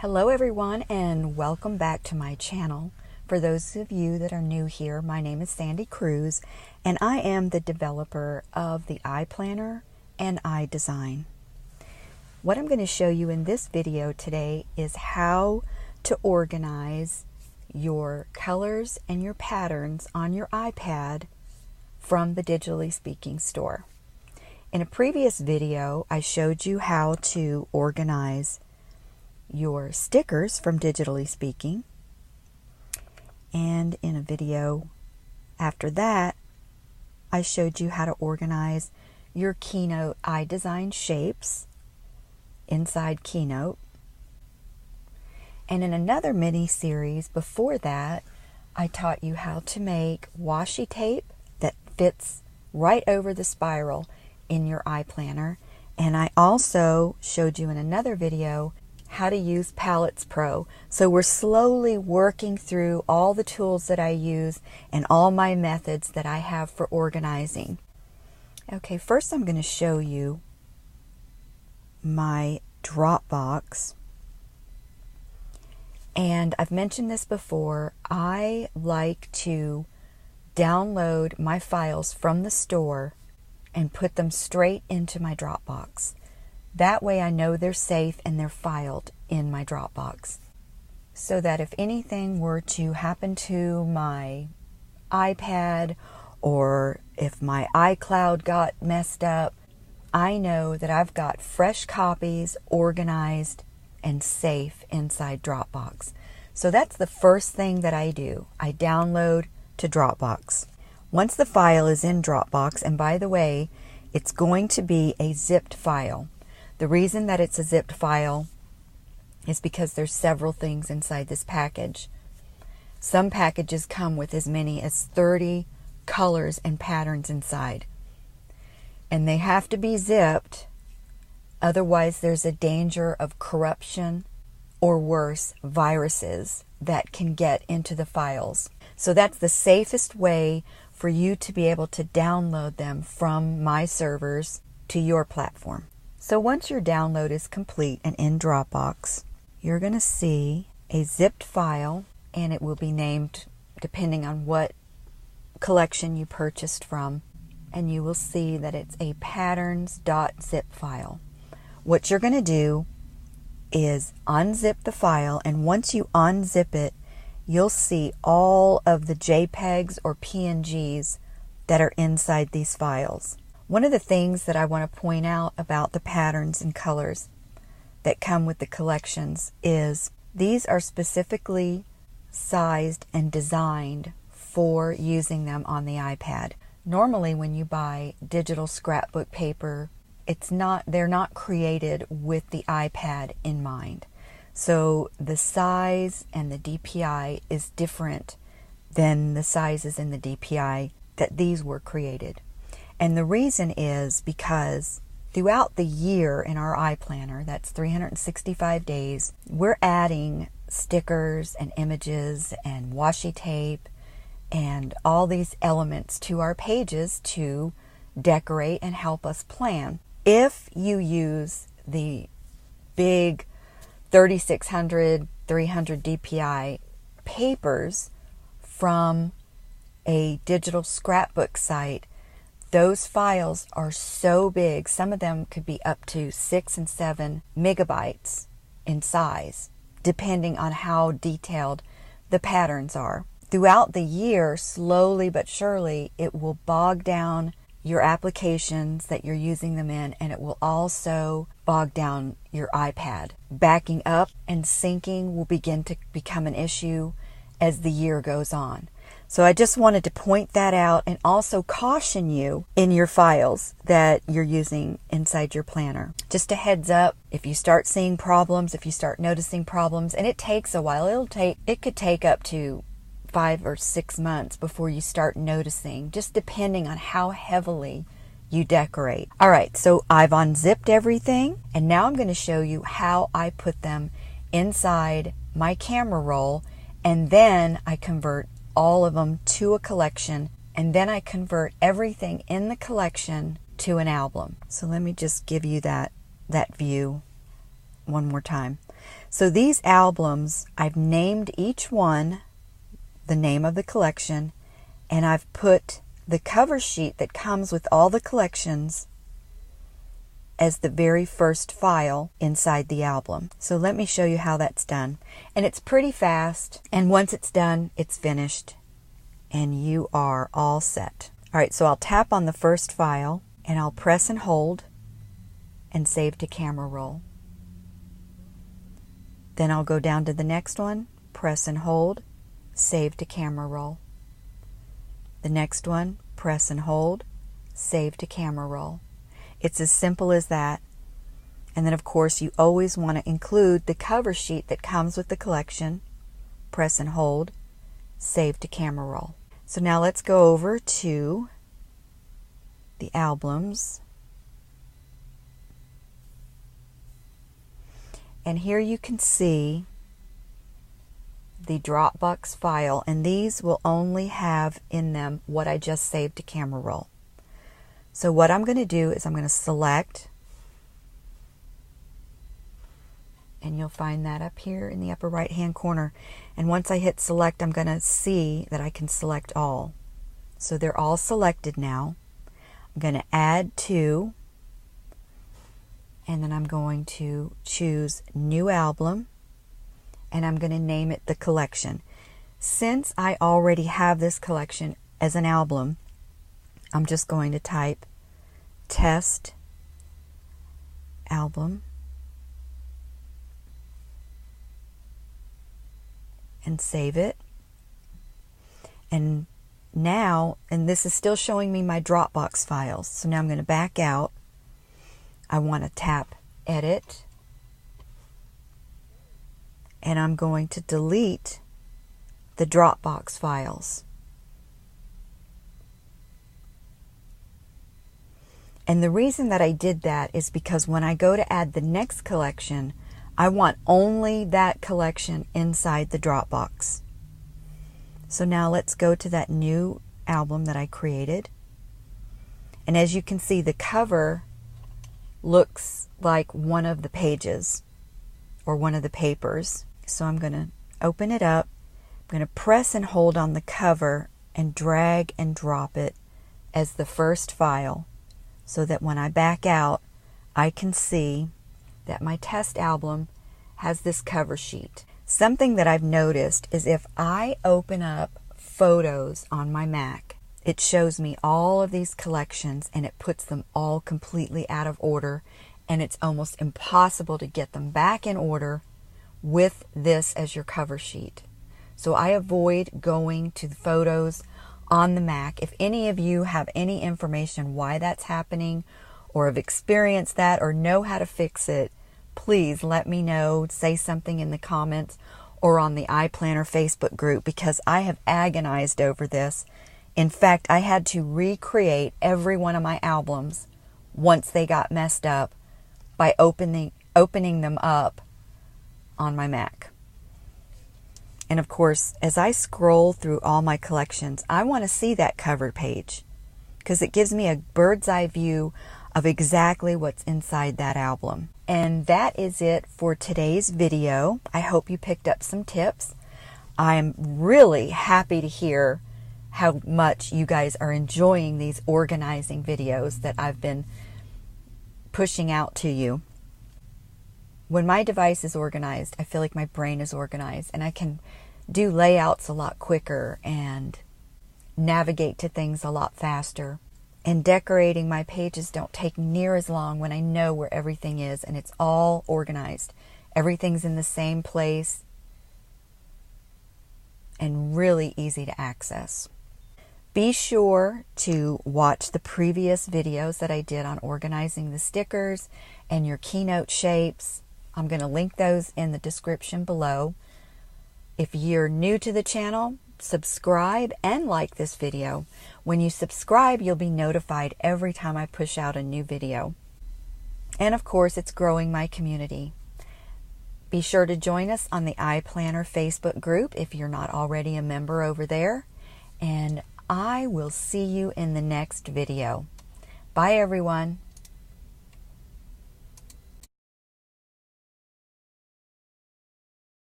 Hello everyone and welcome back to my channel. For those of you that are new here, my name is Sandy Cruz and I am the developer of the iPlanner and iDesign. What I'm going to show you in this video today is how to organize your colors and your patterns on your iPad from the Digitally Speaking store. In a previous video, I showed you how to organize your stickers from Digitally Speaking, and in a video after that I showed you how to organize your Keynote iDesign shapes inside Keynote, and in another mini series before that I taught you how to make washi tape that fits right over the spiral in your iPlanner, and I also showed you in another video how to use Palettes Pro. So we're slowly working through all the tools that I use and all my methods that I have for organizing. Okay, first I'm going to show you my Dropbox. And I've mentioned this before, I like to download my files from the store and put them straight into my Dropbox. That way I know they're safe and they're filed in my Dropbox, so that if anything were to happen to my iPad or if my iCloud got messed up, I know that I've got fresh copies organized and safe inside Dropbox. So that's the first thing that I do. I download to Dropbox. Once the file is in Dropbox, and by the way, it's going to be a zipped file. The reason that it's a zipped file is because there's several things inside this package. Some packages come with as many as 30 colors and patterns inside. And they have to be zipped, otherwise there's a danger of corruption or worse, viruses that can get into the files. So that's the safest way for you to be able to download them from my servers to your platform. So once your download is complete and in Dropbox, you're going to see a zipped file, and it will be named depending on what collection you purchased from, and you will see that it's a patterns.zip file. What you're going to do is unzip the file, and once you unzip it, you'll see all of the JPEGs or PNGs that are inside these files. One of the things that I want to point out about the patterns and colors that come with the collections is these are specifically sized and designed for using them on the iPad. Normally when you buy digital scrapbook paper, they're not created with the iPad in mind. So the size and the DPI is different than the sizes in the DPI that these were created. And the reason is because throughout the year in our iPlanner, that's 365 days, we're adding stickers and images and washi tape and all these elements to our pages to decorate and help us plan. If you use the big 3600, 300 DPI papers from a digital scrapbook site, those files are so big, some of them could be up to 6 and 7 megabytes in size, depending on how detailed the patterns are. Throughout the year, slowly but surely, it will bog down your applications that you're using them in, and it will also bog down your iPad. Backing up and syncing will begin to become an issue as the year goes on. So I just wanted to point that out and also caution you in your files that you're using inside your planner. Just a heads up, if you start seeing problems, if you start noticing problems, and it takes a while, it could take up to 5 or 6 months before you start noticing, just depending on how heavily you decorate. All right, so I've unzipped everything, and now I'm going to show you how I put them inside my camera roll, and then I convert all of them to a collection, and then I convert everything in the collection to an album. So let me just give you that view one more time. So these albums, I've named each one the name of the collection, and I've put the cover sheet that comes with all the collections as the very first file inside the album. So let me show you how that's done. And it's pretty fast, and once it's done, it's finished, and you are all set. All right, so I'll tap on the first file, and I'll press and hold and save to camera roll. Then I'll go down to the next one, press and hold, save to camera roll. The next one, press and hold, save to camera roll. It's as simple as that. And then of course you always want to include the cover sheet that comes with the collection. Press and hold, save to camera roll. So now let's go over to the albums. And here you can see the Dropbox file, and these will only have in them what I just saved to camera roll. So what I'm going to do is I'm going to select, and you'll find that up here in the upper right hand corner. And once I hit select, I'm going to see that I can select all. So they're all selected now. I'm going to add to, and then I'm going to choose new album, and I'm going to name it the collection. Since I already have this collection as an album, I'm just going to type test album and save it. And now, and this is still showing me my Dropbox files, so now I'm going to back out. I want to tap edit, and I'm going to delete the Dropbox files. And the reason that I did that is because when I go to add the next collection, I want only that collection inside the Dropbox. So now let's go to that new album that I created. And as you can see, the cover looks like one of the pages or one of the papers. So I'm going to open it up. I'm going to press and hold on the cover and drag and drop it as the first file, so that when I back out, I can see that my test album has this cover sheet. Something that I've noticed is if I open up Photos on my Mac, it shows me all of these collections and it puts them all completely out of order, and it's almost impossible to get them back in order with this as your cover sheet. So I avoid going to the Photos on the Mac. If any of you have any information why that's happening, or have experienced that, or know how to fix it, please let me know. Say something in the comments or on the iPlanner Facebook group, because I have agonized over this. In fact, I had to recreate every one of my albums once they got messed up by opening them up on my Mac. And of course, as I scroll through all my collections, I want to see that cover page because it gives me a bird's eye view of exactly what's inside that album. And that is it for today's video. I hope you picked up some tips. I'm really happy to hear how much you guys are enjoying these organizing videos that I've been pushing out to you. When my device is organized, I feel like my brain is organized, and I can do layouts a lot quicker and navigate to things a lot faster. And decorating my pages don't take near as long when I know where everything is and it's all organized. Everything's in the same place and really easy to access. Be sure to watch the previous videos that I did on organizing the stickers and your Keynote shapes. I'm going to link those in the description below. If you're new to the channel, subscribe and like this video. When you subscribe, you'll be notified every time I push out a new video. And of course, it's growing my community. Be sure to join us on the iPlanner Facebook group if you're not already a member over there. And I will see you in the next video. Bye, everyone.